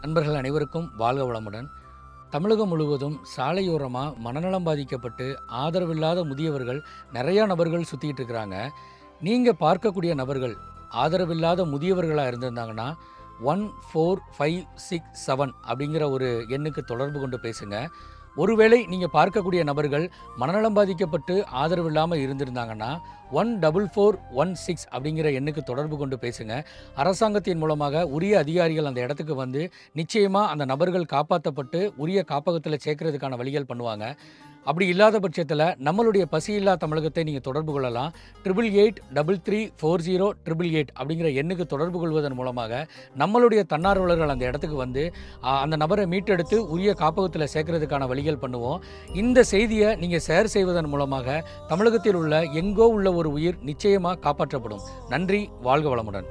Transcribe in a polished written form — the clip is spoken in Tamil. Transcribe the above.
நண்பர்கள் அனைவருக்கும் வாழ்க வளமுடன். தமிழகம் முழுவதும் சாலையோரமாக மனநலம் பாதிக்கப்பட்டு ஆதரவில்லாத முதியவர்கள் நிறையா நபர்கள் சுற்றிக்கிட்டு இருக்கிறாங்க. நீங்கள் பார்க்கக்கூடிய நபர்கள் ஆதரவில்லாத முதியவர்களாக இருந்திருந்தாங்கன்னா 14567 அப்படிங்கிற ஒரு எண்ணுக்கு தொடர்பு கொண்டு பேசுங்க. ஒருவேளை நீங்கள் பார்க்கக்கூடிய நபர்கள் மனநலம் பாதிக்கப்பட்டு ஆதரவு இல்லாமல் இருந்திருந்தாங்கன்னா 14416 அப்படிங்கிற எண்ணுக்கு தொடர்பு கொண்டு பேசுங்க. அரசாங்கத்தின் மூலமாக உரிய அதிகாரிகள் அந்த இடத்துக்கு வந்து நிச்சயமாக அந்த நபர்கள் காப்பாற்றப்பட்டு உரிய காப்பகத்தில் சேர்க்கறதுக்கான வழிகள் பண்ணுவாங்க. அப்படி இல்லாத பட்சத்தில் நம்மளுடைய பசியில்லா தமிழகத்தை நீங்கள் தொடர்பு கொள்ளலாம். 8883340888 அப்படிங்கிற எண்ணுக்கு தொடர்பு கொள்வதன் மூலமாக நம்மளுடைய தன்னார்வலர்கள் அந்த இடத்துக்கு வந்து அந்த நபரை மீட்டெடுத்து உரிய காப்பகத்தில் சேர்க்கறதுக்கான வழிகள் பண்ணுவோம். இந்த செய்தியை நீங்கள் ஷேர் செய்வதன் மூலமாக தமிழகத்தில் உள்ள எங்கோ உள்ள ஒரு உயிர் நிச்சயமாக காப்பாற்றப்படும். நன்றி. வாழ்க வளமுடன்.